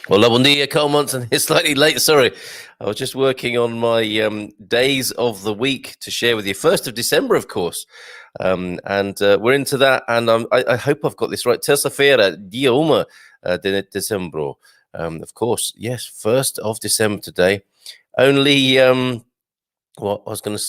Hola, bom dia, Carl Monson. It's slightly late. Sorry, I was just working on my days of the week to share with you. 1st of December, of course, and we're into that. And I hope I've got this right. Terça-feira, dia uma de dezembro. Of course, yes, 1st of December today. Only well, I was going to,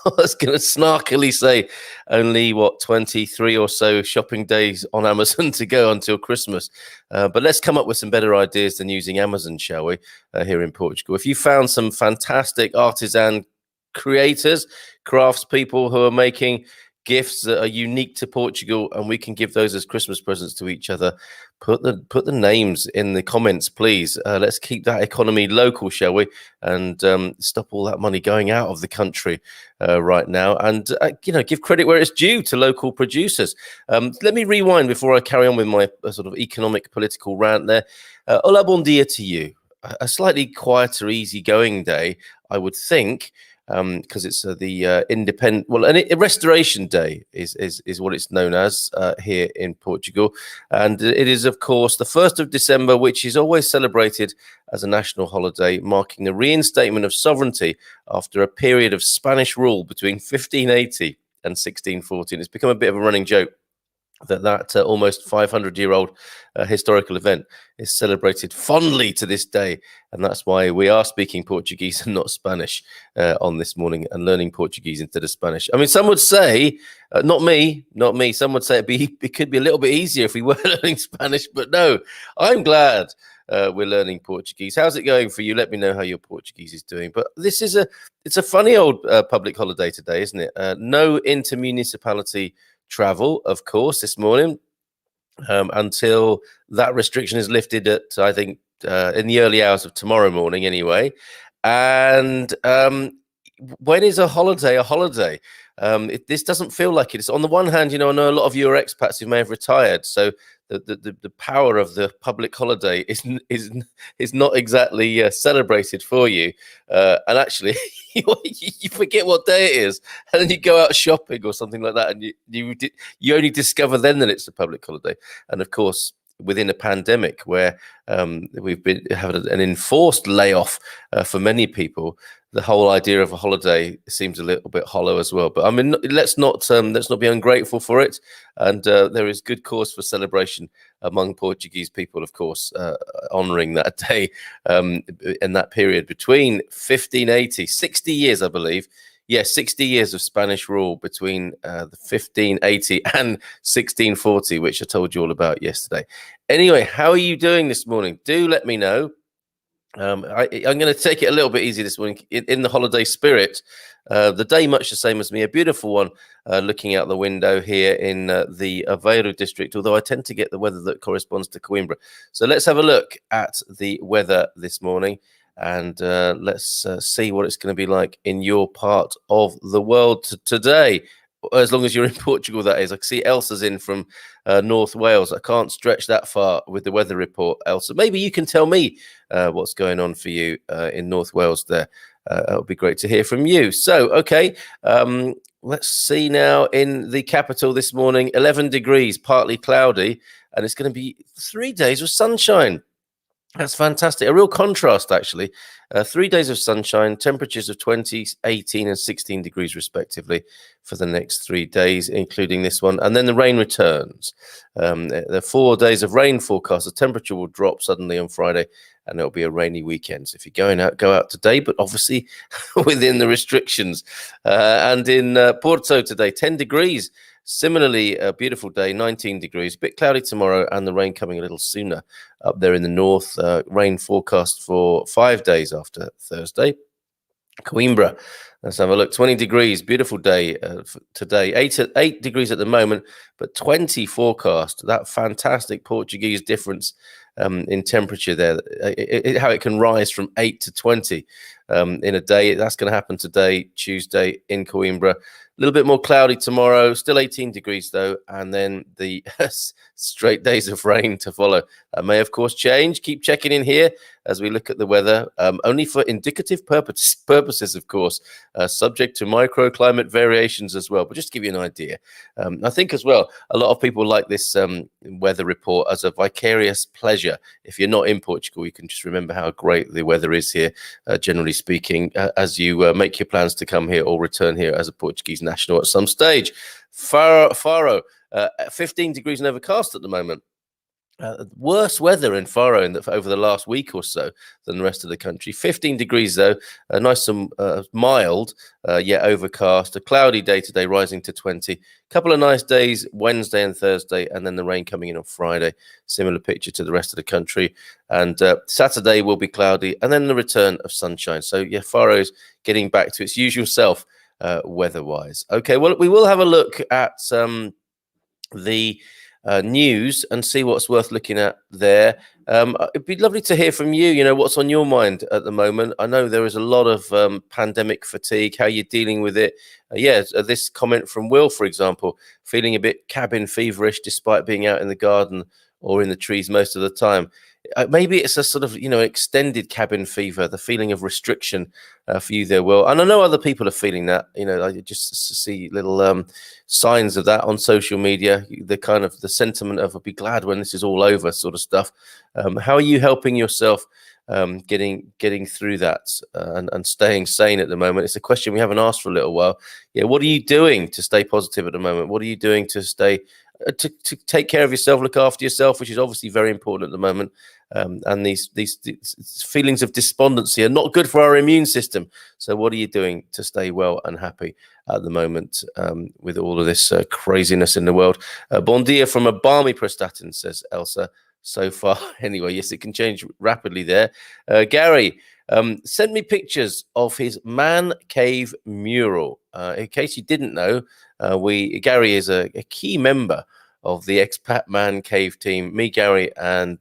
I was going to snarkily say, only 23 or so shopping days on Amazon to go until Christmas. But let's come up with some better ideas than using Amazon, shall we? Here in Portugal, if you found some fantastic artisan creators, craftspeople who are making gifts that are unique to Portugal, and we can give those as Christmas presents to each other, put the names in the comments, please. Let's keep that economy local, shall we? And stop all that money going out of the country right now, and give credit where it's due to local producers. Let me rewind before I carry on with my sort of economic political rant there. Hola, bon dia to you. A slightly quieter, easygoing day, I would think, because it's the independent, a Restoration Day is what it's known as here in Portugal, and it is, of course, the 1st of December, which is always celebrated as a national holiday, marking the reinstatement of sovereignty after a period of Spanish rule between 1580 and 1614. It's become a bit of a running joke that almost 500-year-old historical event is celebrated fondly to this day, and that's why we are speaking Portuguese and not Spanish on this morning, and learning Portuguese instead of Spanish. I mean, some would say, not me, some would say it could be a little bit easier if we were learning Spanish, but no, I'm glad we're learning Portuguese. How's it going for you? Let me know how your Portuguese is doing. But it's a funny old public holiday today, isn't it? No intermunicipality travel, of course, this morning, until that restriction is lifted at, I think, in the early hours of tomorrow morning anyway. And when is a holiday a holiday? This doesn't feel like it. It's on the one hand, I know a lot of you are expats who may have retired, so the power of the public holiday is not exactly celebrated for you, and actually you forget what day it is, and then you go out shopping or something like that, and you only discover then that it's a public holiday. And of course, within a pandemic where we've been having an enforced layoff for many people, the whole idea of a holiday seems a little bit hollow as well. But I mean, let's not be ungrateful for it. And there is good cause for celebration among Portuguese people, of course, honouring that day in that period between 1580, 60 years, I believe. Yes, 60 years of Spanish rule between the 1580 and 1640, which I told you all about yesterday. Anyway, how are you doing this morning? Do let me know. I'm going to take it a little bit easy this morning in the holiday spirit. The day much the same as me, a beautiful one looking out the window here in the Aveiro district, although I tend to get the weather that corresponds to Coimbra. So let's have a look at the weather this morning, and let's see what it's going to be like in your part of the world today. As long as you're in Portugal, that is. I can see Elsa's in from North Wales. I can't stretch that far with the weather report, Elsa. Maybe you can tell me what's going on for you in North Wales there. It would be great to hear from you. So, okay, let's see now in the capital this morning, 11 degrees, partly cloudy, and it's going to be 3 days of sunshine. That's fantastic. A real contrast, actually. 3 days of sunshine, temperatures of 20, 18 and 16 degrees respectively for the next 3 days, including this one. And then the rain returns. There are 4 days of rain forecast. The temperature will drop suddenly on Friday, and it'll be a rainy weekend. So if you're going out, go out today, but obviously within the restrictions. And in Porto today, 10 degrees. Similarly, a beautiful day, 19 degrees, a bit cloudy tomorrow, and the rain coming a little sooner up there in the north. Rain forecast for 5 days after Thursday. Coimbra, let's have a look. 20 degrees, beautiful day today. 8 degrees at the moment, but 20 forecast. That fantastic Portuguese difference in temperature there, how it can rise from 8 to 20. in a day. That's going to happen today, Tuesday in Coimbra. A little bit more cloudy tomorrow, still 18 degrees though, and then the straight days of rain to follow. That may, of course, change. Keep checking in here as we look at the weather, only for indicative purposes, of course, subject to microclimate variations as well. But just to give you an idea, I think as well, a lot of people like this weather report as a vicarious pleasure. If you're not in Portugal, you can just remember how great the weather is here, generally speaking, as you make your plans to come here or return here as a Portuguese national at some stage. Faro, 15 degrees and overcast at the moment. Worse weather in Faro over the last week or so than the rest of the country. 15 degrees though, nice and mild, yet overcast. A cloudy day today, rising to 20. Couple of nice days Wednesday and Thursday, and then the rain coming in on Friday. Similar picture to the rest of the country. And Saturday will be cloudy, and then the return of sunshine. So yeah, Faro's getting back to its usual self weather-wise. Okay, well, we will have a look at the news and see what's worth looking at there. It'd be lovely to hear from you. You know, what's on your mind at the moment? I know there is a lot of pandemic fatigue, how you're dealing with it. This comment from Will, for example, feeling a bit cabin feverish despite being out in the garden or in the trees most of the time. Maybe it's a sort of, extended cabin fever, the feeling of restriction for you there, Will. And I know other people are feeling that. I just see little signs of that on social media, the kind of the sentiment of I'll be glad when this is all over sort of stuff. How are you helping yourself getting through that and staying sane at the moment? It's a question we haven't asked for a little while. Yeah, what are you doing to stay positive at the moment? What are you doing to stay to take care of yourself, look after yourself, which is obviously very important at the moment. And these feelings of despondency are not good for our immune system. So what are you doing to stay well and happy at the moment with all of this craziness in the world? Bon dia from a balmy Prestatyn, says Elsa. So far, anyway, yes, it can change rapidly there. Gary, send me pictures of his man cave mural. In case you didn't know, Gary is a key member of the Expat Man Cave team. Me, Gary, and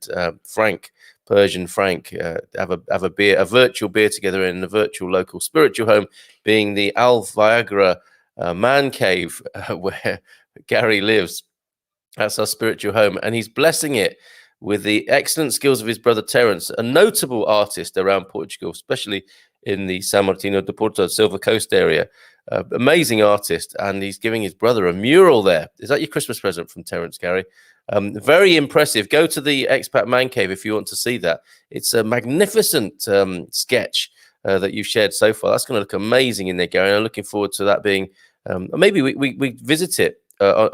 Frank, Persian Frank, have a virtual beer together in a virtual local spiritual home, being the Al Viagra Man Cave, where Gary lives. That's our spiritual home, and he's blessing it with the excellent skills of his brother Terence, a notable artist around Portugal, especially in the São Martinho de Porto, Silver Coast area. Amazing artist, and he's giving his brother a mural there. Is that your Christmas present from Terence, Gary? Very impressive. Go to the Expat Man Cave if you want to see that. It's a magnificent sketch that you've shared so far. That's going to look amazing in there, Gary. And I'm looking forward to that being, maybe we visit it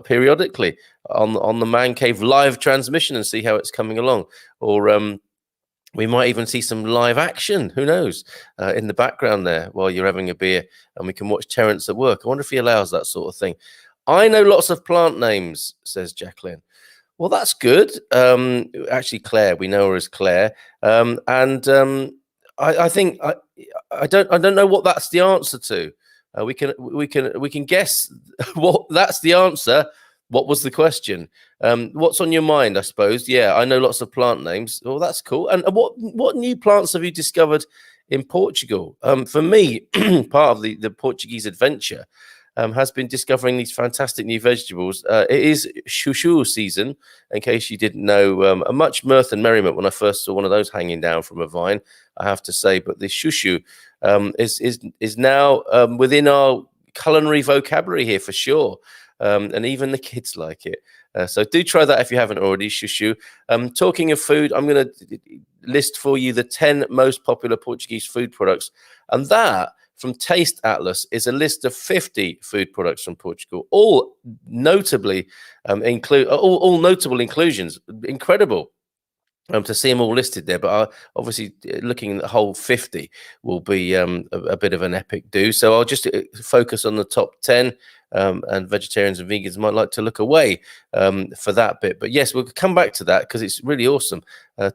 periodically on the Man Cave live transmission and see how it's coming along. Or we might even see some live action, who knows, in the background there while you're having a beer, and we can watch Terence at work. I wonder if he allows that sort of thing. I know lots of plant names, says Jacqueline. Well, that's good. Actually, Claire, we know her as Claire. I think I don't know what that's the answer to. We can guess what that's the answer. What was the question? What's on your mind, I suppose? Yeah, I know lots of plant names. Well, that's cool. And what new plants have you discovered in Portugal? For me, part of the Portuguese adventure has been discovering these fantastic new vegetables. It is chuchu season, in case you didn't know. A much mirth and merriment when I first saw one of those hanging down from a vine, I have to say. But the chuchu is now within our culinary vocabulary here for sure. And even the kids like it. So do try that if you haven't already, chuchu. Talking of food, I'm going to list for you the 10 most popular Portuguese food products. And that, from Taste Atlas, is a list of 50 food products from Portugal, all notably all notable inclusions. Incredible. To see them all listed there, but obviously looking at the whole 50 will be a bit of an epic do. So I'll just focus on the top 10, and vegetarians and vegans might like to look away for that bit. But yes, we'll come back to that because it's really awesome.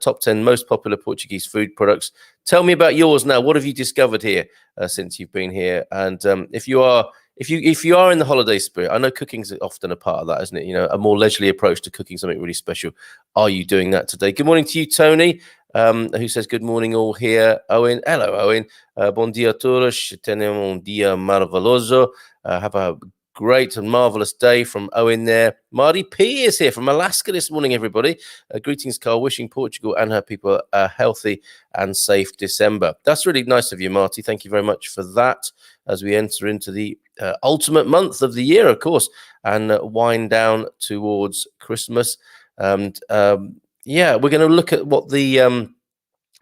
Top 10 most popular Portuguese food products. Tell me about yours now. What have you discovered here since you've been here? And if you are in the holiday spirit, I know cooking's often a part of that, isn't it? A more leisurely approach to cooking something really special. Are you doing that today? Good morning to you, Tony. who says, good morning all here. Owen, hello, Owen. Bom dia a todos. Tenham dia maravilhoso. Have a great and marvelous day from Owen there. Marty P is here from Alaska this morning, everybody. Greetings, Carl. Wishing Portugal and her people a healthy and safe December. That's really nice of you, Marty. Thank you very much for that as we enter into the ultimate month of the year, of course, and wind down towards Christmas. And yeah, we're going to look at what the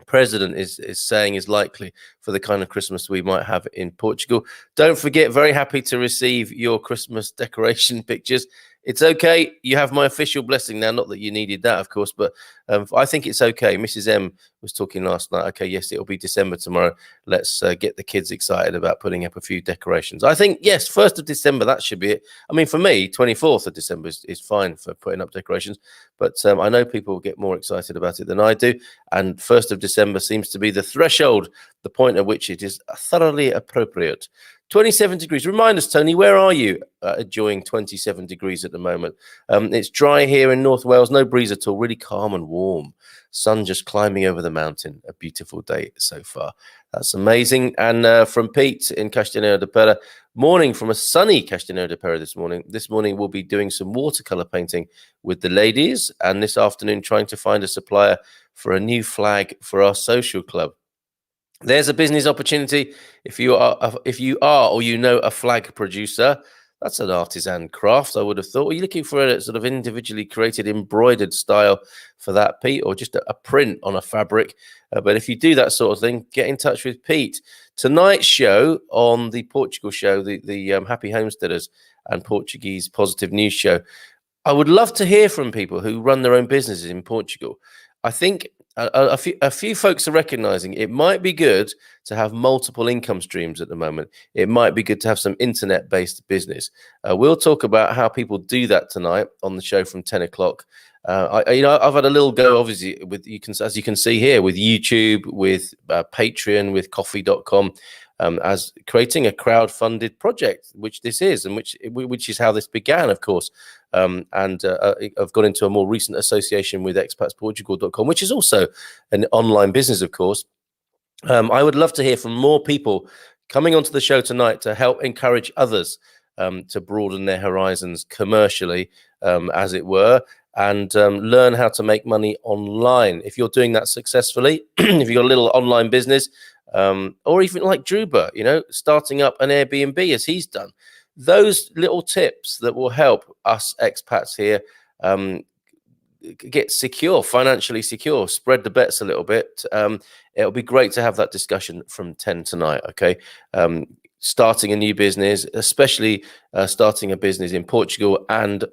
president is saying is likely for the kind of Christmas we might have in Portugal. Don't forget, very happy to receive your Christmas decoration pictures. It's okay. You have my official blessing now. Not that you needed that, of course, but I think it's okay. Mrs. M was talking last night. Okay, yes, it'll be December tomorrow. Let's get the kids excited about putting up a few decorations. I think, yes, 1st of December, that should be it. I mean, for me, 24th of December is fine for putting up decorations, but I know people get more excited about it than I do. And 1st of December seems to be the threshold, the point at which it is thoroughly appropriate. 27 degrees. Remind us, Tony, where are you enjoying 27 degrees at the moment? It's dry here in North Wales, no breeze at all, really calm and warm. Sun just climbing over the mountain. A beautiful day so far. That's amazing. And from Pete in Castanheira de Pera, morning from a sunny Castanheira de Pera this morning. This morning we'll be doing some watercolor painting with the ladies, and this afternoon trying to find a supplier for a new flag for our social club. There's a business opportunity. If you are or you know a flag producer, that's an artisan craft, I would have thought. Are you looking for a sort of individually created embroidered style for that, Pete, or just a print on a fabric? But if you do that sort of thing, get in touch with Pete. Tonight's show on the Portugal show, the Happy Homesteaders and Portuguese Positive News show, I would love to hear from people who run their own businesses in Portugal. I think a few folks are recognizing it might be good to have multiple income streams at the moment. It might be good to have some internet-based business. We'll talk about how people do that tonight on the show from 10 o'clock. I've had a little go, obviously, as you can see here, with YouTube, with Patreon, with coffee.com, as creating a crowd-funded project, which this is, and which is how this began, of course. I've got into a more recent association with expatsportugal.com, which is also an online business, of course. I would love to hear from more people coming onto the show tonight to help encourage others to broaden their horizons commercially, as it were, and learn how to make money online. If you're doing that successfully, if you've got a little online business, or even like Druba, starting up an Airbnb as he's done, those little tips that will help us expats here get secure, financially secure, spread the bets a little bit. It'll be great to have that discussion from 10 tonight, okay? Starting a new business, especially starting a business in Portugal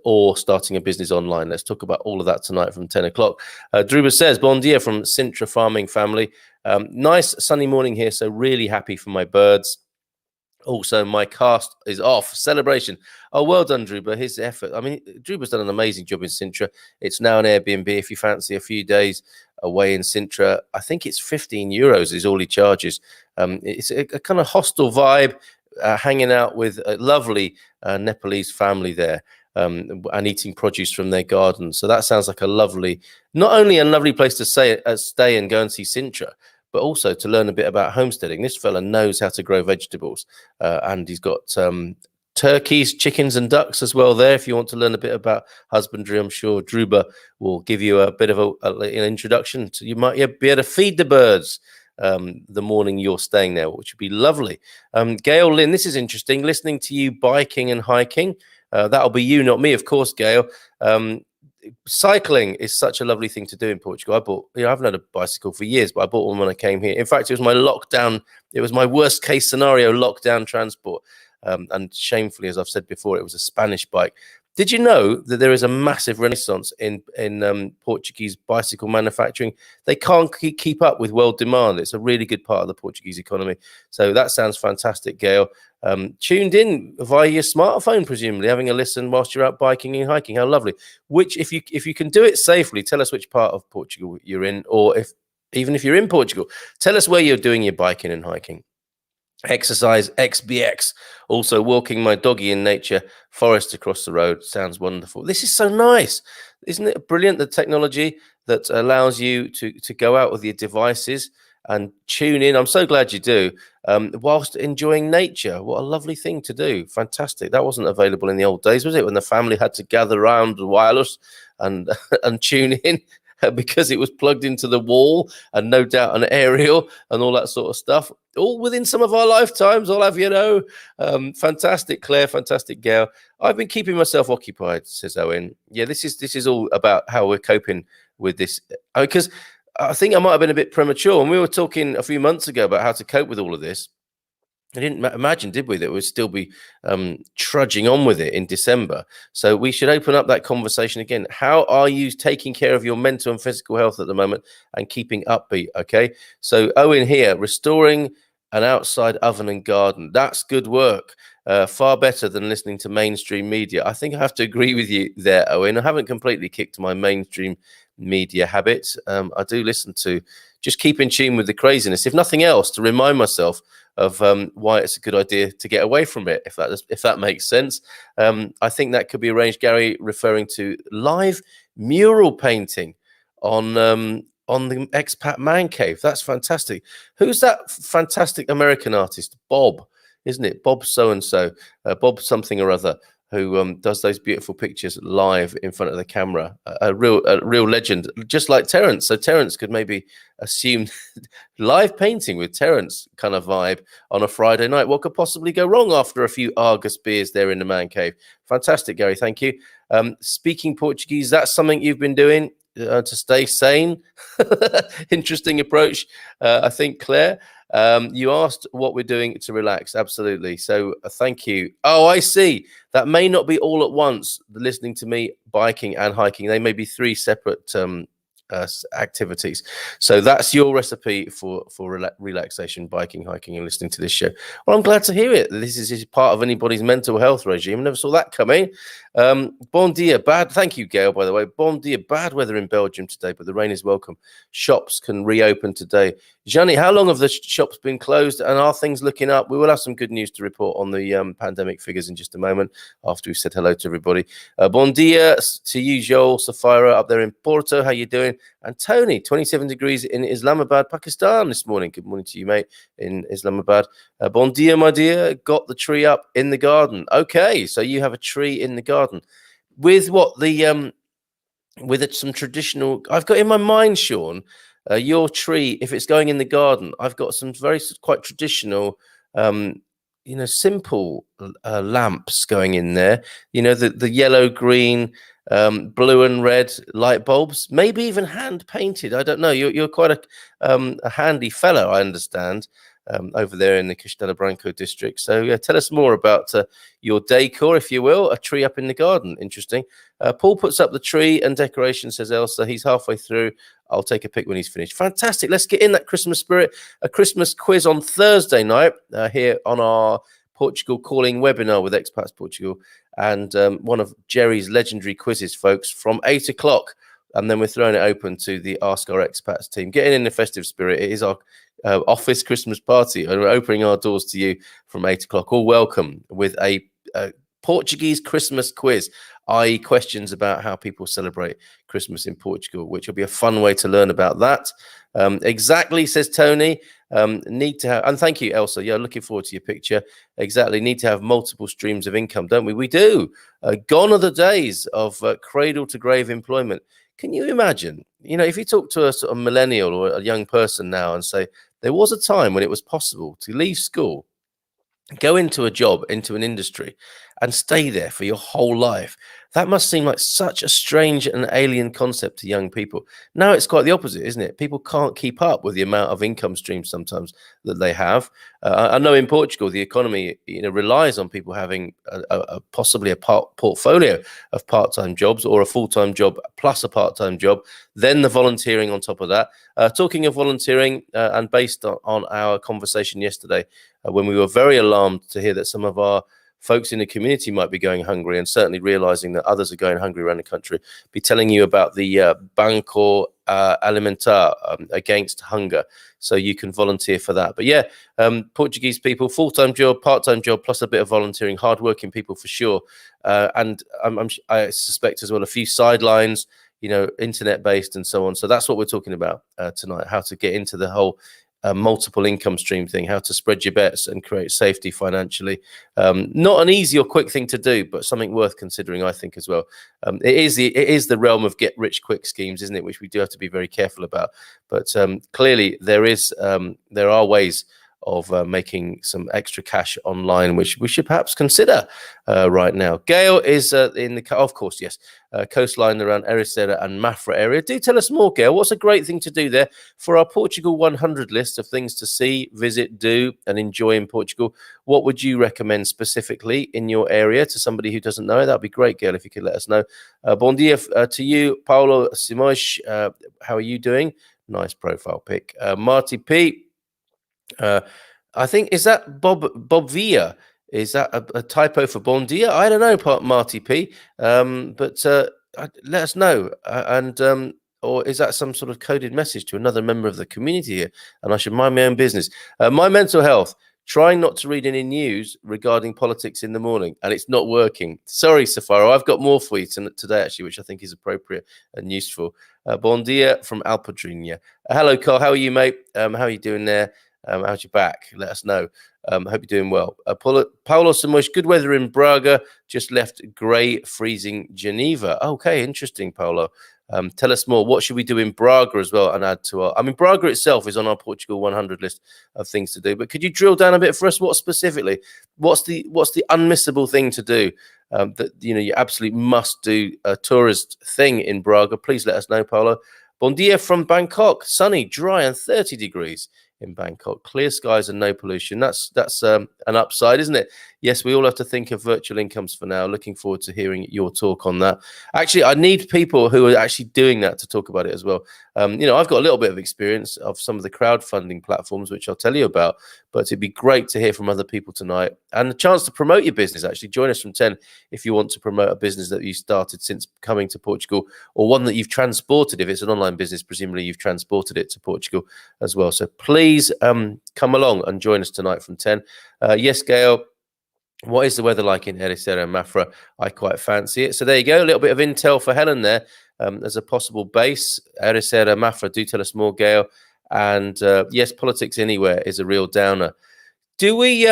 or starting a business online. Let's talk about all of that tonight from 10 o'clock. Druba says, bon dia from Sintra farming family. Nice sunny morning here, so really happy for my birds. Also, my cast is off. Celebration. Oh, well done, Druba. His effort. I mean, Druba's done an amazing job in Sintra. It's now an Airbnb. If you fancy a few days away in Sintra, I think it's €15 is all he charges. It's a kind of hostel vibe, hanging out with a lovely Nepalese family there, and eating produce from their garden. So that sounds like not only a lovely place to stay and go and see Sintra, but also to learn a bit about homesteading. This fella knows how to grow vegetables, and he's got turkeys, chickens, and ducks as well there. If you want to learn a bit about husbandry, I'm sure Druba will give you a bit of an introduction. You might be able to feed the birds the morning you're staying there, which would be lovely. Gail Lynn, this is interesting. Listening to you biking and hiking. That'll be you, not me, of course, Gail. Cycling is such a lovely thing to do in Portugal. I haven't had a bicycle for years, but I bought one when I came here. In fact, it was my worst case scenario lockdown transport. And shamefully, as I've said before, it was a Spanish bike. Did you know that there is a massive renaissance in Portuguese bicycle manufacturing? They can't keep up with world demand. It's a really good part of the Portuguese economy. So that sounds fantastic, Gail. Tuned in via your smartphone, presumably having a listen whilst you're out biking and hiking. How lovely! If you can do it safely, tell us which part of Portugal you're in, or even if you're in Portugal, tell us where you're doing your biking and hiking. Exercise XBX. Also walking my doggy in nature, forest across the road. Sounds wonderful. This is so nice. Isn't it brilliant, the technology that allows you to go out with your devices and tune in. I'm so glad you do, whilst enjoying nature. What a lovely thing to do. Fantastic. That wasn't available in the old days, was it? When the family had to gather around the wireless and and tune in because it was plugged into the wall, and no doubt an aerial and all that sort of stuff, all within some of our lifetimes. I'll have you know. Fantastic, Claire. Fantastic, Gail. I've been keeping myself occupied, says Owen. Yeah, this is all about how we're coping with this, because I think I might have been a bit premature. And we were talking a few months ago about how to cope with all of this. I didn't imagine, did we, that we'd still be trudging on with it in December. So we should open up that conversation again. How are you taking care of your mental and physical health at the moment and keeping upbeat? Okay. So Owen here, restoring an outside oven and garden. That's good work. Far better than listening to mainstream media. I think I have to agree with you there, Owen. I haven't completely kicked my mainstream media habits. I do listen to, just keep in tune with the craziness, if nothing else, to remind myself of why it's a good idea to get away from it, if that makes sense. I think that could be arranged, Gary, referring to live mural painting on the Expat Man Cave. That's fantastic. Who's that fantastic American artist? Bob, isn't it? Bob so-and-so, Bob something or other, who does those beautiful pictures live in front of the camera. A real legend, just like Terence. So Terence could maybe assume live painting with Terence kind of vibe on a Friday night. What could possibly go wrong after a few Argus beers there in the man cave? Fantastic, Gary. Thank you. Speaking Portuguese, that's something you've been doing to stay sane. Interesting approach, I think, Claire. You asked what we're doing to relax. Absolutely. So thank you. Oh, I see. That may not be all at once, listening to me biking and hiking. They may be three separate activities. So that's your recipe for relaxation: biking, hiking, and listening to this show. Well, I'm glad to hear it. This is part of anybody's mental health regime. I never saw that coming. Bon dia, bad. Thank you, Gail, by the way. Bon dia, bad weather in Belgium today, but the rain is welcome. Shops can reopen today. Gianni, how long have the shops been closed, and are things looking up? We will have some good news to report on the pandemic figures in just a moment, after we've said hello to everybody. Bon dia to you, Joel Safira, up there in Porto. How you doing? And Tony, 27 degrees in Islamabad, Pakistan this morning. Good morning to you, mate, in Islamabad. Bon dia, my dear. Got the tree up in the garden. Okay, so you have a tree in the garden. With what? With some traditional... I've got in my mind, Sean, your tree, if it's going in the garden, I've got some quite traditional... simple lamps going in there. The yellow, green, blue and red light bulbs, maybe even hand painted. I don't know. You're quite a handy fellow, I understand, over there in the Castelo Branco district. So yeah, tell us more about your decor, if you will. A tree up in the garden. Interesting. Paul puts up the tree and decoration, says Elsa. He's halfway through. I'll take a pic when he's finished. Fantastic. Let's get in that Christmas spirit. A Christmas quiz on Thursday night here on our Portugal Calling webinar with Expats Portugal, and one of Jerry's legendary quizzes, folks, from 8 o'clock. And then we're throwing it open to the Ask Our Expats team. Getting in the festive spirit. It is our office Christmas party, and we're opening our doors to you from 8 o'clock. All welcome with a Portuguese Christmas quiz, i.e. questions about how people celebrate Christmas in Portugal, which will be a fun way to learn about that. Exactly, says Tony. Need to have, and thank you, Elsa. Yeah, looking forward to your picture. Exactly, need to have multiple streams of income, don't we? We do. Gone are the days of cradle to grave employment. Can you imagine, if you talk to a sort of millennial or a young person now and say, there was a time when it was possible to leave school, go into a job, into an industry, and stay there for your whole life. That must seem like such a strange and alien concept to young people. Now it's quite the opposite, isn't it? People can't keep up with the amount of income streams sometimes that they have. I know in Portugal, the economy relies on people having possibly a portfolio of part-time jobs, or a full-time job plus a part-time job, then the volunteering on top of that. Talking of volunteering, and based on our conversation yesterday, when we were very alarmed to hear that some of our folks in the community might be going hungry, and certainly realizing that others are going hungry around the country, be telling you about the Banco Alimentar against hunger. So you can volunteer for that. But yeah, Portuguese people, full-time job, part-time job, plus a bit of volunteering, hardworking people for sure. And I suspect as well a few sidelines, internet based and so on. So that's what we're talking about tonight, how to get into the whole multiple income stream thing, how to spread your bets and create safety financially. Not an easy or quick thing to do, but something worth considering, I think, as well. It is the realm of get rich quick schemes, isn't it? Which we do have to be very careful about. But clearly there are ways of making some extra cash online, which we should perhaps consider right now. Gail is in the, of course, yes, coastline around Ericeira and Mafra area. Do tell us more, Gail. What's a great thing to do there for our Portugal 100 list of things to see, visit, do, and enjoy in Portugal? What would you recommend specifically in your area to somebody who doesn't know? That'd be great, Gail, if you could let us know. Bon dia to you, Paulo Simões. How are you doing? Nice profile pic. Marty P. I think, is that Bob Villa? Is that a typo for Bon Dia? I don't know, Marty P. But let us know. Or is that some sort of coded message to another member of the community here? And I should mind my own business. My mental health. Trying not to read any news regarding politics in the morning, and it's not working. Sorry, Safaro. I've got more for you today, actually, which I think is appropriate and useful. Bon dia from Alpadrinha. Hello, Carl. How are you, mate? How are you doing there? How's your back? Let us know. Hope you're doing well. Paulo Samush, good weather in Braga. Just left grey, freezing Geneva. Okay, interesting, Paulo. Tell us more. What should we do in Braga as well and add to our... I mean, Braga itself is on our Portugal 100 list of things to do. But could you drill down a bit for us? What specifically? What's the unmissable thing to do that you absolutely must do a tourist thing in Braga? Please let us know, Paulo. Bon dia from Bangkok. Sunny, dry, and 30 degrees in Bangkok. Clear skies and no pollution. That's an upside, isn't it? Yes, we all have to think of virtual incomes for now. Looking forward to hearing your talk on that. Actually, I need people who are actually doing that to talk about it as well. I've got a little bit of experience of some of the crowdfunding platforms, which I'll tell you about, but it'd be great to hear from other people tonight and a chance to promote your business. Actually, join us from 10 if you want to promote a business that you started since coming to Portugal, or one that you've transported. If it's an online business, presumably you've transported it to Portugal as well. So please come along and join us tonight from 10. Yes, Gail. What is the weather like in Ericeira and Mafra? I quite fancy it. So there you go. A little bit of intel for Helen there as a possible base. Ericeira, Mafra, do tell us more, Gail. And yes, politics anywhere is a real downer. Do we...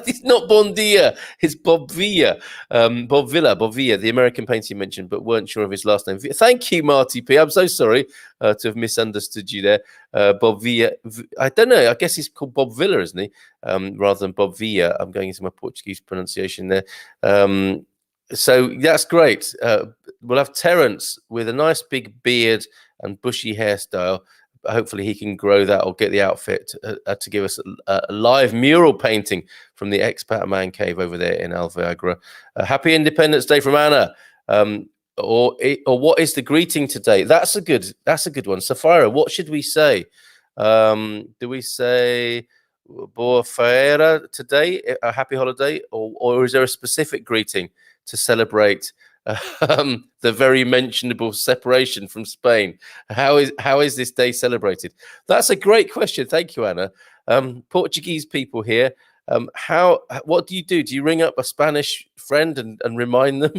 It's not Bon Dia, it's Bob Villa. Bob Villa, the American painter you mentioned, but weren't sure of his last name. Thank you, Marty P. I'm so sorry to have misunderstood you there. Bob Villa, I don't know, I guess he's called Bob Villa, isn't he? Rather than Bob Villa. I'm going into my Portuguese pronunciation there. So that's great. We'll have Terence with a nice big beard and bushy hairstyle. Hopefully he can grow that or get the outfit to give us a live mural painting from the Expat Man Cave over there in Alviagra. Happy Independence Day from Anna. Or what is the greeting today? That's a good one. Safira, what should we say? Do we say Boa Feira today, a happy holiday, or is there a specific greeting to celebrate the very mentionable separation from Spain? How is this day celebrated? That's a great question. Thank you, Anna. Portuguese people here. What do you do? Do you ring up a Spanish friend and remind them?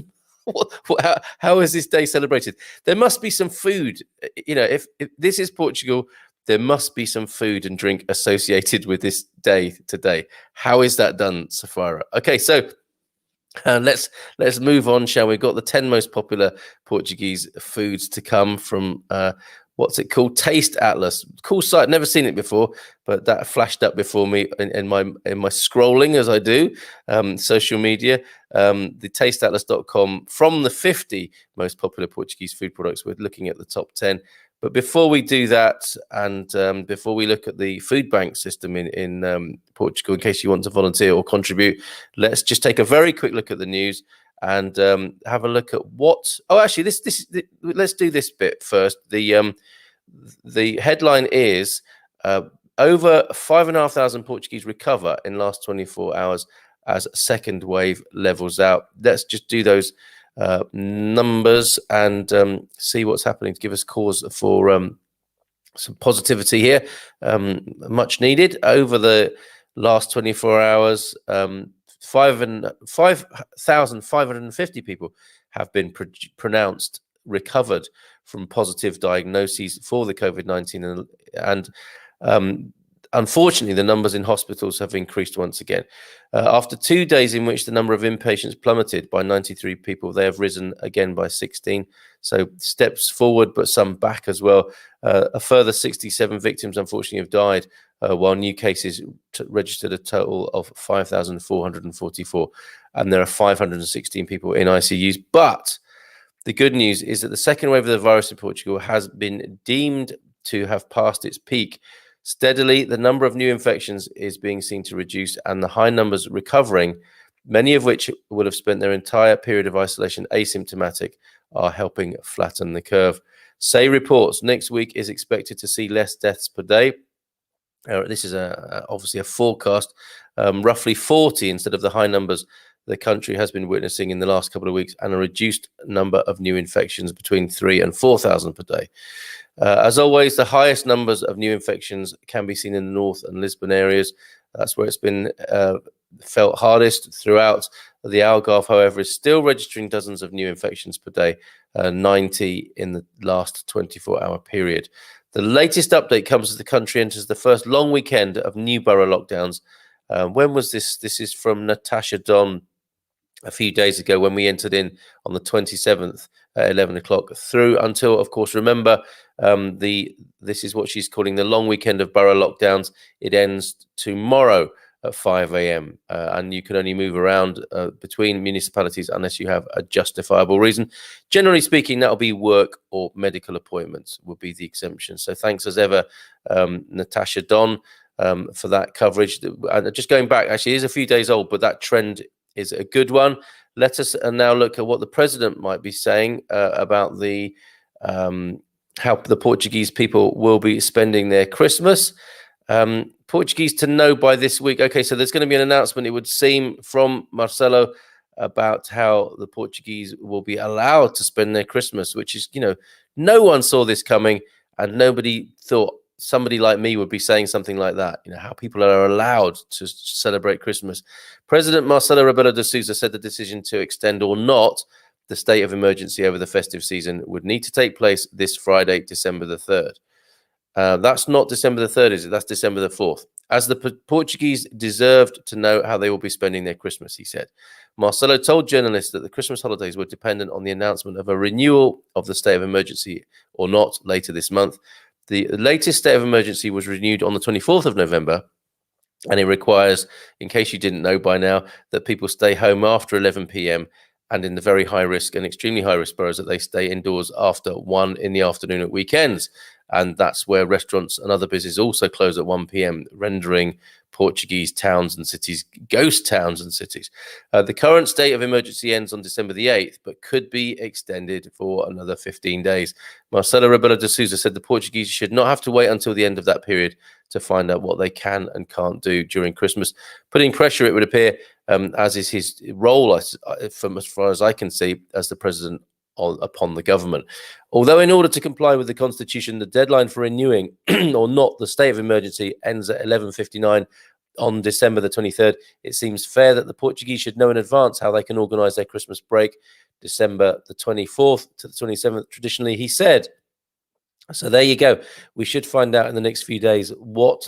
How is this day celebrated? There must be some food. If this is Portugal, there must be some food and drink associated with this day today. How is that done, Safira? Okay, so let's move on, shall we? We've got the 10 most popular Portuguese foods to come from what's it called? Taste Atlas. Cool site. Never seen it before, but that flashed up before me in my scrolling as I do social media. The tasteatlas.com from the 50 most popular Portuguese food products. We're looking at the top 10. But before we do that, and before we look at the food bank system in Portugal, in case you want to volunteer or contribute, let's just take a very quick look at the news and have a look at what. Oh, actually, let's do this bit first. The headline is over 5,500 Portuguese recover in last 24 hours as second wave levels out. Let's just do those numbers and see what's happening to give us cause for some positivity here. Much needed. Over the last 24 hours, 5,550 people have been pronounced recovered from positive diagnoses for the COVID-19, and unfortunately, the numbers in hospitals have increased once again. After 2 days in which the number of inpatients plummeted by 93 people, they have risen again by 16. So steps forward, but some back as well. A further 67 victims, unfortunately, have died, while new cases registered a total of 5,444. And there are 516 people in ICUs. But the good news is that the second wave of the virus in Portugal has been deemed to have passed its peak. Steadily, the number of new infections is being seen to reduce, and the high numbers recovering, many of which will have spent their entire period of isolation asymptomatic, are helping flatten the curve. Say reports next week is expected to see less deaths per day. This is obviously a forecast, roughly 40 instead of the high numbers the country has been witnessing in the last couple of weeks, and a reduced number of new infections between 3,000 and 4,000 per day. As always, the highest numbers of new infections can be seen in the North and Lisbon areas. That's where it's been felt hardest. Throughout the Algarve, however, is still registering dozens of new infections per day, 90 in the last 24-hour period. The latest update comes as the country enters the first long weekend of new borough lockdowns. When was this? This is from Natasha Don a few days ago, when we entered in on the 27th at 11 o'clock through until, of course, remember, this is what she's calling the long weekend of borough lockdowns. It ends tomorrow at 5 a.m. And you can only move around between municipalities unless you have a justifiable reason. Generally speaking, that'll be work or medical appointments will be the exemption. So thanks as ever, Natasha Don, for that coverage. And just going back, actually, it is a few days old, but that trend is a good one. Let us now look at what the president might be saying about the how the Portuguese people will be spending their Christmas. Portuguese to know by this week. Okay, so there's going to be an announcement, it would seem, from Marcelo about how the Portuguese will be allowed to spend their Christmas, which is, no one saw this coming, and nobody thought somebody like me would be saying something like that, how people are allowed to celebrate Christmas. President Marcelo Rebelo de Sousa said the decision to extend or not the state of emergency over the festive season would need to take place this Friday, December the 3rd. That's not December the 3rd, is it? That's December the 4th. As the Portuguese deserved to know how they will be spending their Christmas, he said. Marcelo told journalists that the Christmas holidays were dependent on the announcement of a renewal of the state of emergency or not later this month. The latest state of emergency was renewed on the 24th of November, and it requires, in case you didn't know by now, that people stay home after 11 p.m. and in the very high risk and extremely high risk boroughs that they stay indoors after 1 in the afternoon at weekends. And that's where restaurants and other businesses also close at 1 p.m., rendering Portuguese towns and cities ghost towns and cities. The current state of emergency ends on December the 8th, but could be extended for another 15 days. Marcelo Rebelo de Sousa said the Portuguese should not have to wait until the end of that period to find out what they can and can't do during Christmas, putting pressure, it would appear, as is his role, from as far as I can see, as the president upon the government. Although in order to comply with the constitution, the deadline for renewing or not the state of emergency ends at 11:59 on December the 23rd, it seems fair that the Portuguese should know in advance how they can organize their Christmas break, December the 24th to the 27th, traditionally, he said. So there you go. We should find out in the next few days what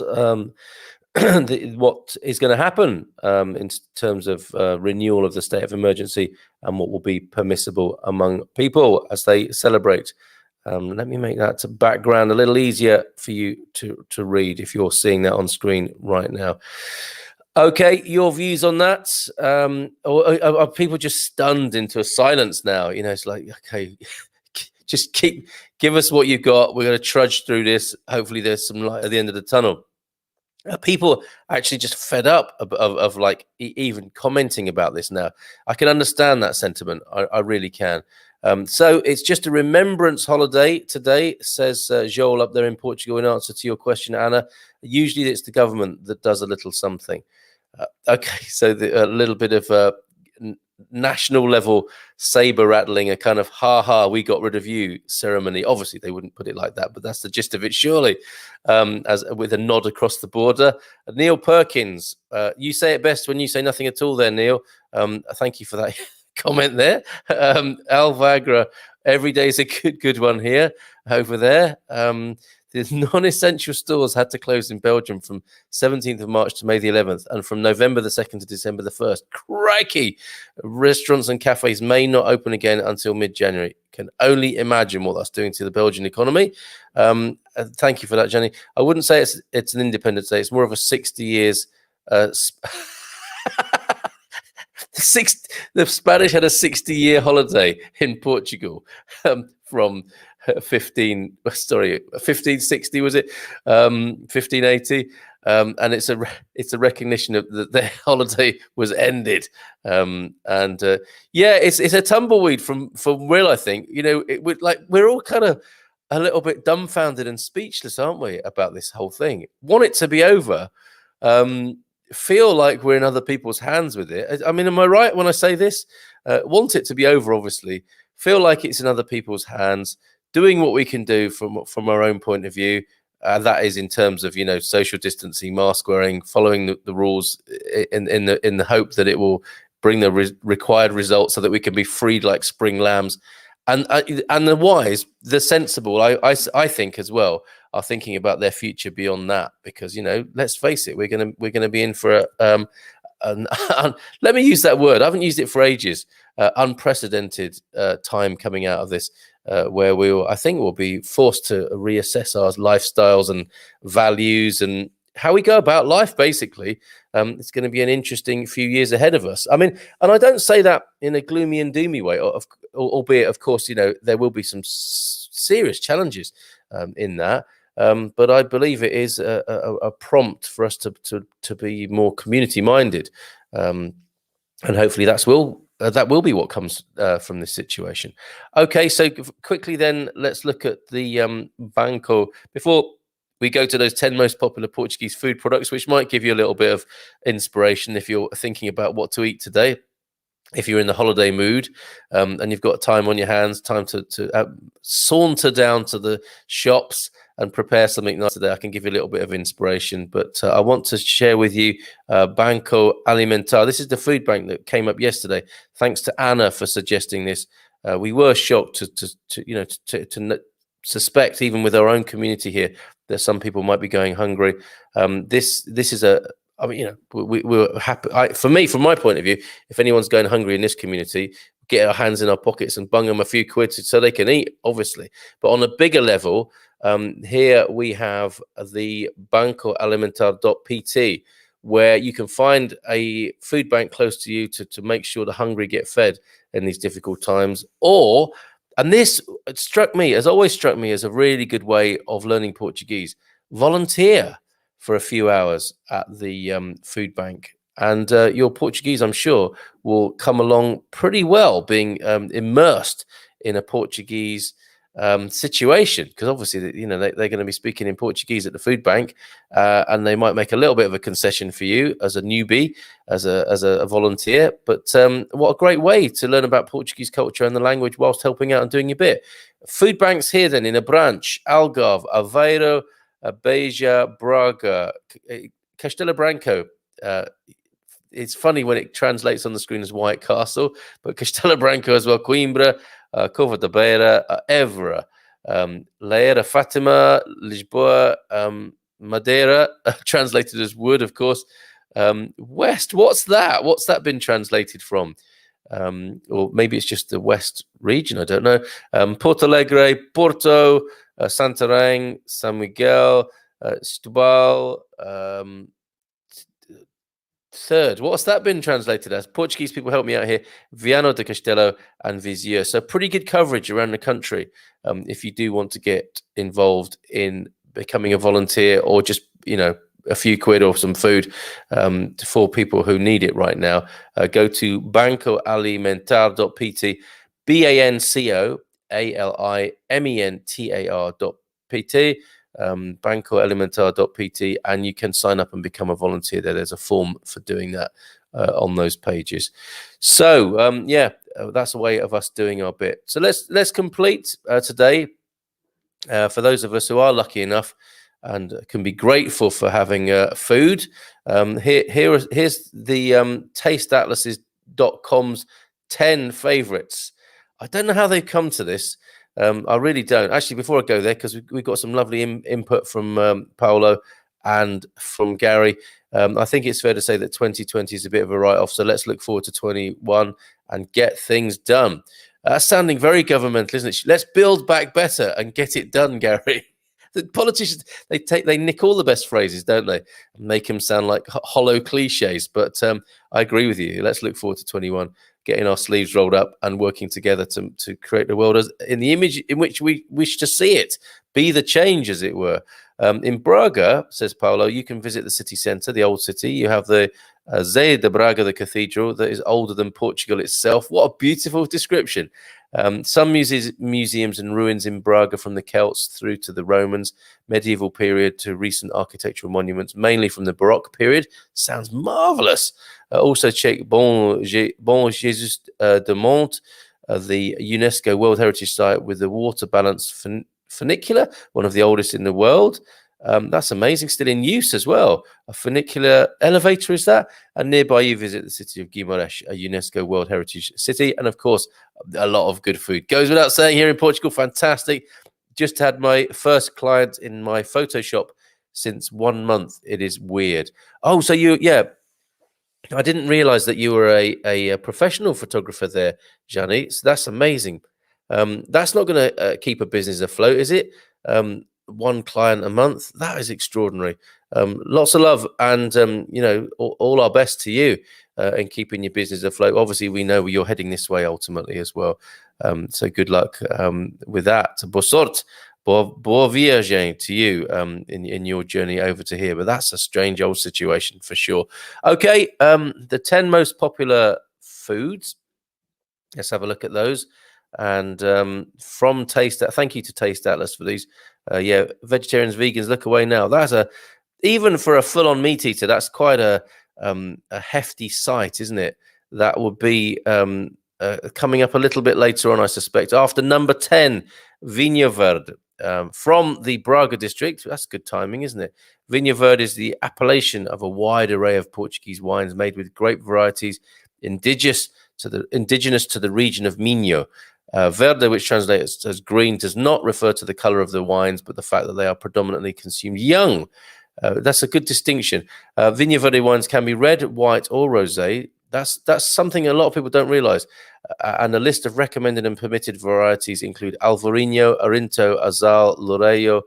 what is going to happen in terms of renewal of the state of emergency and what will be permissible among people as they celebrate. Let me make that background a little easier for you to read if you're seeing that on screen right now. Okay, your views on that? Or are people just stunned into a silence now? It's like, okay, just give us what you've got. We're going to trudge through this. Hopefully there's some light at the end of the tunnel. People actually just fed up of like even commenting about this now. I can understand that sentiment. I really can. So it's just a remembrance holiday today, says Joel up there in Portugal, in answer to your question, Anna. Usually it's the government that does a little something. Okay, so a little bit of national level saber rattling, a kind of we got rid of you ceremony. Obviously they wouldn't put it like that, but that's the gist of it, surely, as with a nod across the border. Neil Perkins, you say it best when you say nothing at all there, Neil. Thank you for that comment there. Alvagra, every day is a good one here, over there. The non-essential stores had to close in Belgium from 17th of March to May the 11th, and from November the 2nd to December the 1st. Crikey! Restaurants and cafes may not open again until mid-January. Can only imagine what that's doing to the Belgian economy. Thank you for that, Jenny. I wouldn't say it's an Independence Day. It's more of a 60 years... the Spanish had a 60-year holiday in Portugal from 1560, was it? 1580. And it's a recognition of that their holiday was ended. It's a tumbleweed from Will, I think. We're all kind of a little bit dumbfounded and speechless, aren't we, about this whole thing? Want it to be over. Feel like we're in other people's hands with it. I mean, am I right when I say this? Want it to be over, obviously. Feel like it's in other people's hands. Doing what we can do from our own point of view. That is in terms of social distancing, mask wearing, following the rules in the hope that it will bring the required results so that we can be freed like spring lambs. And the wise, the sensible, I think as well, are thinking about their future beyond that, because let's face it, we're gonna be in for let me use that word. I haven't used it for ages. Unprecedented time coming out of this, where I think we'll be forced to reassess our lifestyles and values and how we go about life. Basically, it's going to be an interesting few years ahead of us. I mean, and I don't say that in a gloomy and doomy way, albeit, of course, there will be some serious challenges in that. But I believe it is a prompt for us to be more community minded, and hopefully that will be what comes from this situation. Okay, so quickly then, let's look at the Banco before we go to those 10 most popular Portuguese food products, which might give you a little bit of inspiration if you're thinking about what to eat today. If you're in the holiday mood and you've got time on your hands, time to saunter down to the shops and prepare something nice today, I can give you a little bit of inspiration. But I want to share with you Banco Alimentar. This is the food bank that came up yesterday. Thanks to Anna for suggesting this. We were shocked to suspect, even with our own community here, that some people might be going hungry. This is we were happy. From my point of view, if anyone's going hungry in this community, get our hands in our pockets and bung them a few quid so they can eat, obviously. But on a bigger level, here we have the bancoalimentar.pt, where you can find a food bank close to you to make sure the hungry get fed in these difficult times. And this has always struck me as a really good way of learning Portuguese. Volunteer for a few hours at the food bank, and your Portuguese, I'm sure, will come along pretty well being immersed in a Portuguese situation, because obviously they're going to be speaking in Portuguese at the food bank, and they might make a little bit of a concession for you as a newbie, as a volunteer. But what a great way to learn about Portuguese culture and the language whilst helping out and doing your bit. Food banks here then in a branch: Algarve, Aveiro, Beja, Braga, Castelo Branco. It's funny when it translates on the screen as White Castle, but Castelo Branco as well, Coimbra, Cova da Beira, Évora, Leira, Fatima, Lisboa, Madeira, translated as wood, of course. West, what's that? What's that been translated from? Or maybe it's just the West region, I don't know. Porto Alegre, Porto, Santarém, San Miguel, Setúbal. Third, what's that been translated as? Portuguese people, help me out here. Viana do Castelo and Viseu. So pretty good coverage around the country if you do want to get involved in becoming a volunteer, or just a few quid or some food for people who need it right now. Go to bancoalimentar.pt, bancoalimentar.pt, bancoalimentar.pt, and you can sign up and become a volunteer there. There's a form for doing that on those pages. So that's a way of us doing our bit. So let's complete today. For those of us who are lucky enough and can be grateful for having food, here's the tasteatlases.com's 10 favorites. I don't know how they've come to this. I really don't. Actually, before I go there, because we've got some lovely input from Paolo and from Gary, I think it's fair to say that 2020 is a bit of a write-off. So let's look forward to 21 and get things done. Sounding very governmental, isn't it? Let's build back better and get it done, Gary. The politicians, they nick all the best phrases, don't they? And make them sound like hollow cliches. But I agree with you. Let's look forward to 21, getting our sleeves rolled up and working together to create the world in the image in which we wish to see it. Be the change, as it were. In Braga, says Paolo, you can visit the city centre, the old city. You have the Zé de Braga, the cathedral, that is older than Portugal itself. What a beautiful description. Some museums and ruins in Braga, from the Celts through to the Romans, medieval period to recent architectural monuments, mainly from the Baroque period. Sounds marvellous. Also check Bon Jesus de Monte, the UNESCO World Heritage Site with the water-balanced funicular, one of the oldest in the world. That's amazing. Still in use as well. A funicular elevator, is that? And nearby you visit the city of Guimarães, a UNESCO World Heritage City. And of course, a lot of good food. Goes without saying here in Portugal. Fantastic. Just had my first client in my Photoshop since 1 month. It is weird. Oh, so I didn't realize that you were a professional photographer there, Gianni. So that's amazing. That's not going to keep a business afloat, is it? One client a month. That is extraordinary. Lots of love, and all our best to you in keeping your business afloat. Obviously, we know you're heading this way ultimately as well. So good luck with that. Boa sorte, boa viagem to you in your journey over to here. But that's a strange old situation for sure. Okay, the 10 most popular foods. Let's have a look at those. And from Taste, thank you to Taste Atlas for these. Vegetarians, vegans, look away now. That's even for a full-on meat eater, that's quite a hefty sight, isn't it? That would be coming up a little bit later on, I suspect. After number 10, Vinho Verde, from the Braga district. That's good timing, isn't it? Vinho Verde is the appellation of a wide array of Portuguese wines made with grape varieties indigenous to the region of Minho. Verde, which translates as green, does not refer to the color of the wines, but the fact that they are predominantly consumed young. That's a good distinction. Vinho Verde wines can be red, white, or rosé. That's something a lot of people don't realize. And a list of recommended and permitted varieties include Alvarinho, Arinto, Azal, Loureiro,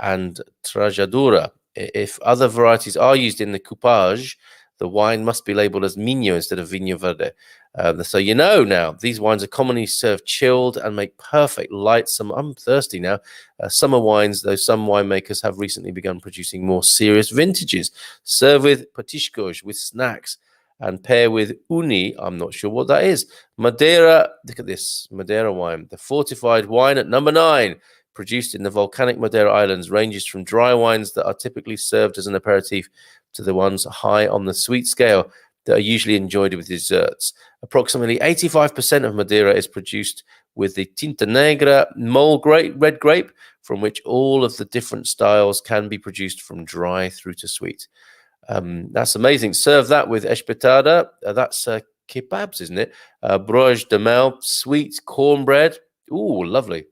and Trajadura. If other varieties are used in the coupage, the wine must be labeled as Minho instead of Vinho Verde. So now, these wines are commonly served chilled and make perfect light summer. I'm thirsty now. Summer wines, though some winemakers have recently begun producing more serious vintages. Serve with petiscos, with snacks, and pair with uni. I'm not sure what that is. Madeira, look at this, Madeira wine. The fortified wine at number 9, produced in the volcanic Madeira Islands, ranges from dry wines that are typically served as an aperitif to the ones high on the sweet scale that are usually enjoyed with desserts. Approximately 85% of Madeira is produced with the Tinta Negra mole grape, red grape, from which all of the different styles can be produced from dry through to sweet. That's amazing. Serve that with espetada. That's kebabs, isn't it? Broche de mel, sweet cornbread. Ooh, lovely.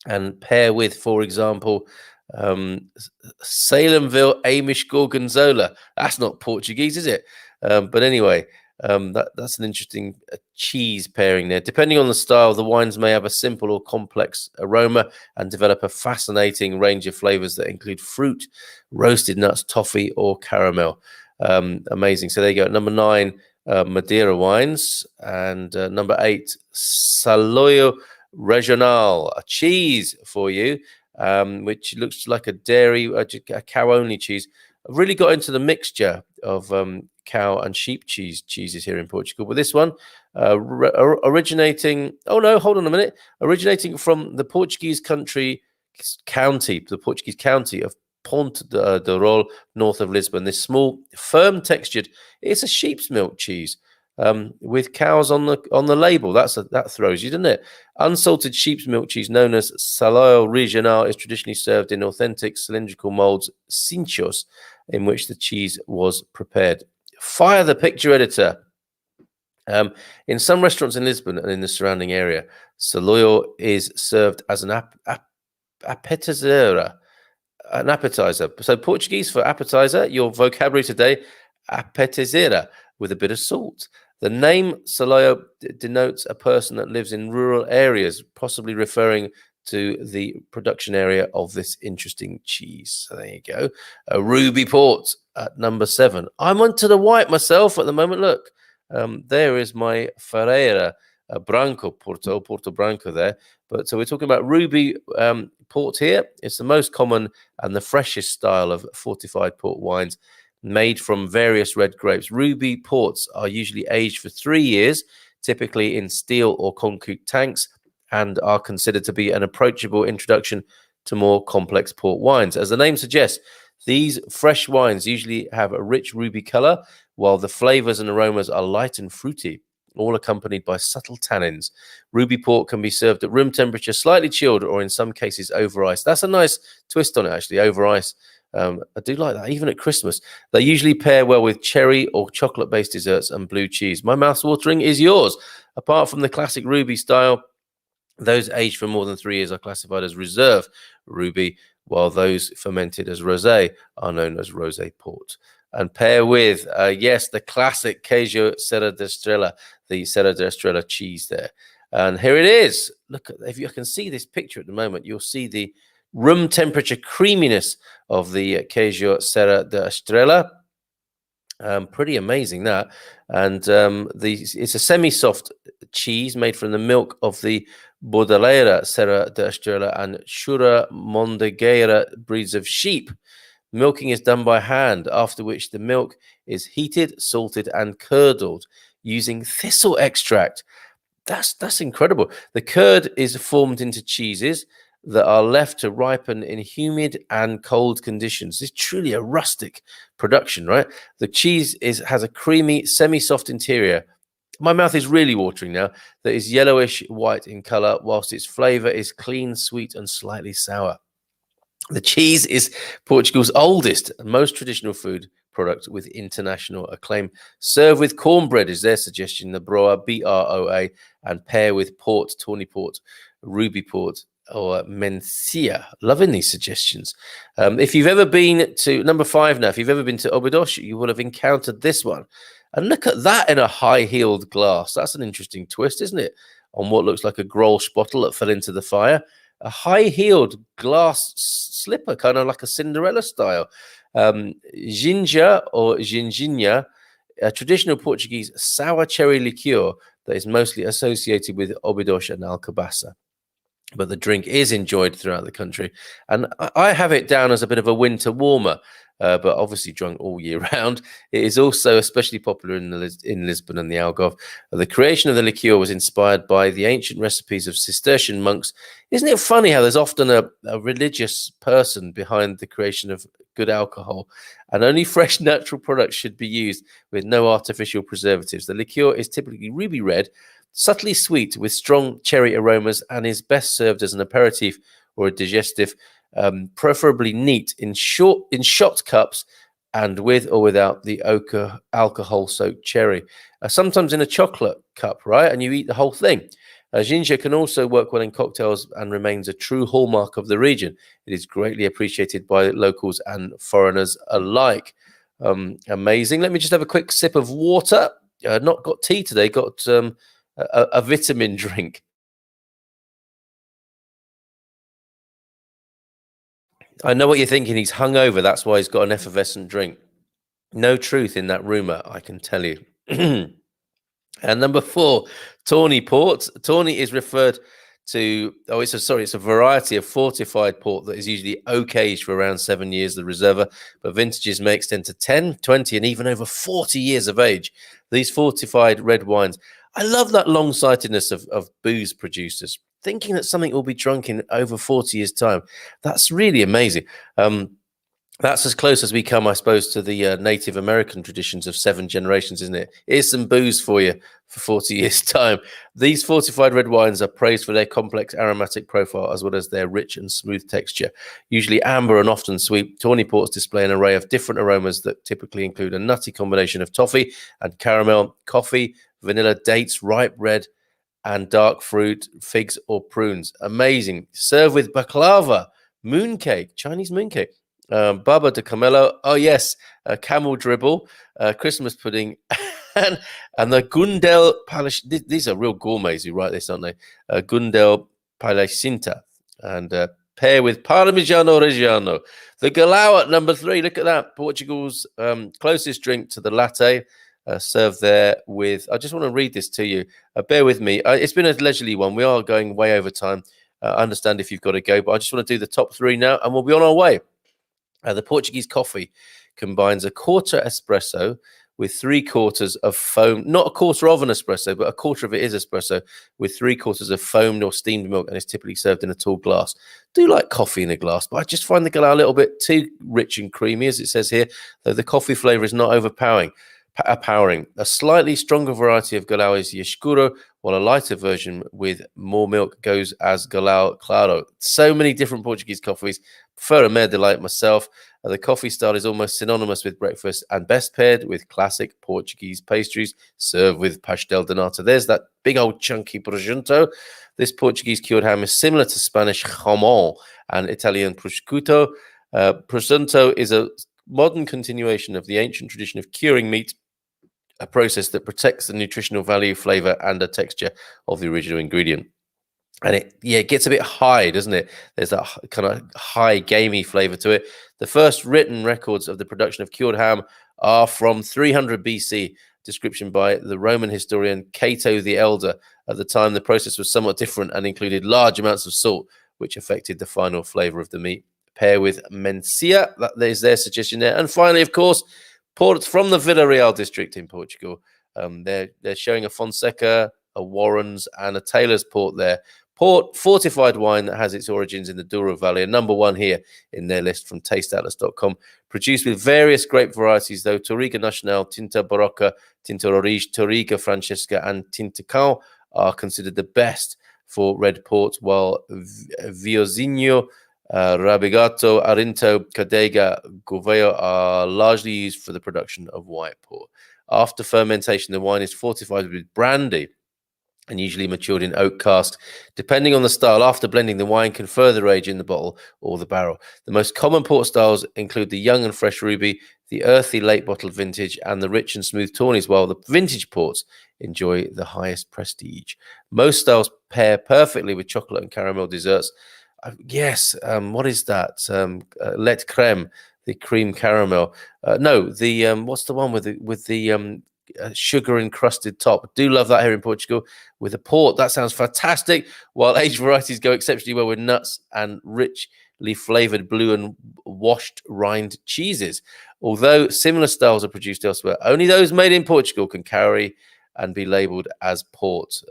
And pair with, for example, Salemville Amish Gorgonzola. That's not Portuguese, is it? But anyway, that's an interesting cheese pairing there. Depending on the style, the wines may have a simple or complex aroma and develop a fascinating range of flavors that include fruit, roasted nuts, toffee, or caramel. Amazing. So there you go. Number 9, Madeira wines. And number 8, Saloio Regional, a cheese for you, which looks like a dairy, a cow-only cheese. I've really got into the mixture of cow and sheep cheeses here in Portugal. But this one, originating from the Portuguese county of Ponte de Rol, north of Lisbon. This small, firm textured, it's a sheep's milk cheese with cows on the label. That throws you, doesn't it? Unsalted sheep's milk cheese, known as Saloio Regional, is traditionally served in authentic cylindrical molds, cinchos, in which the cheese was prepared. Fire the picture editor. In some restaurants in Lisbon and in the surrounding area, Saloio is served as an appetizer. An appetizer. So Portuguese for appetizer, your vocabulary today, appetizera, with a bit of salt. The name Saloio denotes a person that lives in rural areas, possibly referring to the production area of this interesting cheese. So there you go. A Ruby Port at number 7. I'm onto the white myself at the moment. Look, there is my Ferreira Branco, Porto Branco there. But so we're talking about Ruby Port here. It's the most common and the freshest style of fortified port wines made from various red grapes. Ruby ports are usually aged for 3 years, typically in steel or concrete tanks, and are considered to be an approachable introduction to more complex port wines. As the name suggests, these fresh wines usually have a rich ruby color, while the flavors and aromas are light and fruity, all accompanied by subtle tannins. Ruby port can be served at room temperature, slightly chilled, or in some cases over ice. That's a nice twist on it, actually, over ice. I do like that, even at Christmas. They usually pair well with cherry or chocolate-based desserts and blue cheese. My mouth's watering is yours. Apart from the classic ruby style, those aged for more than 3 years are classified as reserve ruby, while those fermented as rosé are known as rosé port. And pair with, yes, the classic Queijo Serra da Estrela, the Serra da Estrela cheese there. And here it is. Look, if you can see this picture at the moment, you'll see the room temperature creaminess of the Queijo Serra da Estrela. Pretty amazing that. And it's a semi-soft cheese made from the milk of the Bordelera Serra da Estrela and Chura Mondegueira breeds of sheep. Milking is done by hand, after which the milk is heated, salted, and curdled using thistle extract. That's incredible. The curd is formed into cheeses that are left to ripen in humid and cold conditions. It's truly a rustic production, right? The cheese has a creamy, semi-soft interior. My mouth is really watering now. That is yellowish white in color, whilst its flavor is clean, sweet, and slightly sour. The cheese is Portugal's oldest and most traditional food product with international acclaim. Serve with cornbread is their suggestion, the broa, B-R-O-A, and pair with port, tawny port, ruby port, or mencia. Loving these suggestions. If you've ever been to, number 5 now, if you've ever been to Óbidos, you will have encountered this one. And look at that in a high-heeled glass. That's an interesting twist, isn't it? On what looks like a Grolsch bottle that fell into the fire. A high-heeled glass slipper, kind of like a Cinderella style. Ginja or ginginha, a traditional Portuguese sour cherry liqueur that is mostly associated with Óbidos and Alcobaça. But the drink is enjoyed throughout the country. And I have it down as a bit of a winter warmer, but obviously drunk all year round. It is also especially popular in Lisbon and the Algarve. The creation of the liqueur was inspired by the ancient recipes of Cistercian monks. Isn't it funny how there's often a religious person behind the creation of good alcohol, and only fresh natural products should be used with no artificial preservatives? The liqueur is typically ruby red, subtly sweet with strong cherry aromas, and is best served as an aperitif or a digestive, preferably neat in shot cups and with or without the alcohol-soaked cherry. Sometimes in a chocolate cup, right? And you eat the whole thing. Ginger can also work well in cocktails and remains a true hallmark of the region. It is greatly appreciated by locals and foreigners alike. Amazing. Let me just have a quick sip of water. Not got tea today, got a vitamin drink. I know what you're thinking. He's hungover. That's why he's got an effervescent drink. No truth in that rumor, I can tell you. And number 4, tawny port. Tawny is referred to, it's a variety of fortified port that is usually oak-aged for around 7 years, the reserva, but vintages may extend to 10, 20, and even over 40 years of age. These fortified red wines, I love that long-sightedness of booze producers, thinking that something will be drunk in over 40 years' time. That's really amazing. That's as close as we come, I suppose, to the Native American traditions of 7 generations, isn't it? Here's some booze for you for 40 years' time. These fortified red wines are praised for their complex aromatic profile as well as their rich and smooth texture. Usually amber and often sweet, tawny ports display an array of different aromas that typically include a nutty combination of toffee and caramel, coffee, vanilla, dates, ripe red, and dark fruit, figs or prunes. Amazing. Serve with baklava, mooncake, Chinese mooncake, baba de camelo. Oh yes, camel dribble, Christmas pudding, and the Gundel Palace. These are real gourmets who write this, aren't they? Gundel Palacinta, and pair with Parmigiano Reggiano. The Galao at number 3. Look at that. Portugal's closest drink to the latte. Served there with, I just want to read this to you. Bear with me. It's been a leisurely one. We are going way over time. I understand if you've got to go, but I just want to do the top 3 now, and we'll be on our way. The Portuguese coffee combines a quarter espresso with 3/4 of foam, not a quarter of an espresso, but a quarter of it is espresso, with 3/4 of foamed or steamed milk, and it's typically served in a tall glass. Do like coffee in a glass, but I just find the Galao a little bit too rich and creamy, as it says here, though the coffee flavour is not overpowering. A slightly stronger variety of Galao is Escuro, while a lighter version with more milk goes as Galao Claro. So many different Portuguese coffees. Prefer a Mare de Light myself. The coffee style is almost synonymous with breakfast and best paired with classic Portuguese pastries served with pastel de nata. There's that big old chunky prosciutto. This Portuguese cured ham is similar to Spanish jamón and Italian prosciutto. Prosciutto is a modern continuation of the ancient tradition of curing meat, a process that protects the nutritional value, flavor, and the texture of the original ingredient. And it gets a bit high, doesn't it? There's that kind of high, gamey flavor to it. The first written records of the production of cured ham are from 300 BC, description by the Roman historian Cato the Elder. At the time, the process was somewhat different and included large amounts of salt, which affected the final flavor of the meat. Pair with mencia, that is their suggestion there. And finally, of course, ports from the Villarreal district in Portugal. They're showing a Fonseca, a Warren's, and a Taylor's port there. Port fortified wine that has its origins in the Douro Valley, and number 1 here in their list from tasteatlas.com. Produced with various grape varieties, though Touriga Nacional, Tinta Barroca, Tinta Orige, Touriga Francesca, and Tinta Cão are considered the best for red port, while Viozinho, Rabigato, Arinto, Cadega, Gouveia are largely used for the production of white port. After fermentation, the wine is fortified with brandy and usually matured in oak cask. Depending on the style, after blending, the wine can further age in the bottle or the barrel. The most common port styles include the young and fresh ruby, the earthy late bottled vintage, and the rich and smooth tawnies, while the vintage ports enjoy the highest prestige. Most styles pair perfectly with chocolate and caramel desserts. What is that? Let creme, the cream caramel. What's the one with the sugar encrusted top? Do love that here in Portugal with a port. That sounds fantastic. While aged varieties go exceptionally well with nuts and richly flavored blue and washed rind cheeses. Although similar styles are produced elsewhere, only those made in Portugal can carry and be labeled as port.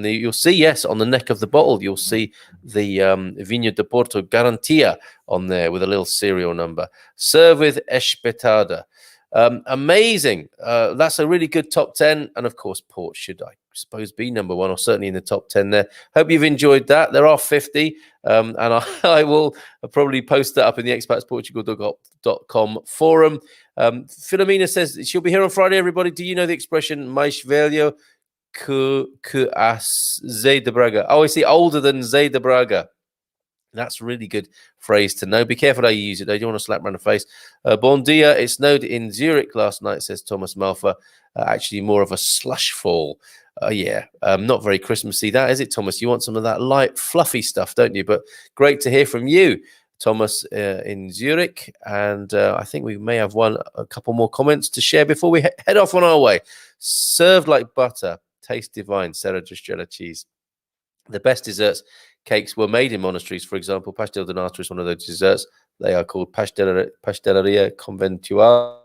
You'll see, yes, on the neck of the bottle, you'll see the Vineyard de Porto Garantia on there with a little serial number. Serve with espetada. Amazing. That's a really good top 10. And of course, port should, I suppose, be number 1 or certainly in the top 10 there. Hope you've enjoyed that. There are 50. And I will probably post that up in the expatsportugal.com forum. Philomena says she'll be here on Friday, everybody. Do you know the expression mais velho que as Zé de Braga? Oh, I see, older than Zé de Braga. That's a really good phrase to know. Be careful how you use it, though. You don't want to slap around the face. Bon dia. It snowed in Zurich last night, says Thomas Malfa. Actually, more of a slush fall. Not very Christmassy, that, is it, Thomas? You want some of that light, fluffy stuff, don't you? But great to hear from you, Thomas, in Zurich. And I think we may have a couple more comments to share before we head off on our way. Served like butter. Taste divine. Sarah Gistrella cheese. The best desserts cakes were made in monasteries. For example, pastel de nata is one of those desserts. They are called pasteleria conventual.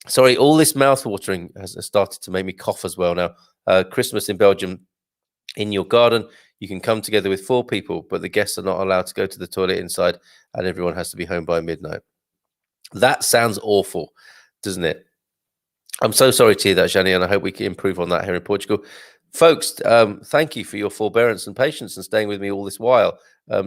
Sorry, all this mouth-watering has started to make me cough as well now. Christmas in Belgium, in your garden, you can come together with 4 people, but the guests are not allowed to go to the toilet inside, and everyone has to be home by midnight. That sounds awful, doesn't it? I'm so sorry to hear that, Shani, and I hope we can improve on that here in Portugal. Folks, thank you for your forbearance and patience and staying with me all this while.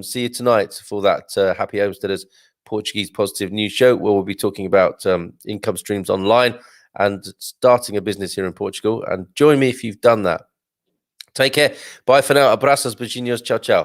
See you tonight for that Happy Homesteaders Portuguese Positive News Show, where we'll be talking about income streams online and starting a business here in Portugal. And join me if you've done that. Take care. Bye for now. Abraços, beijinhos. Ciao, ciao.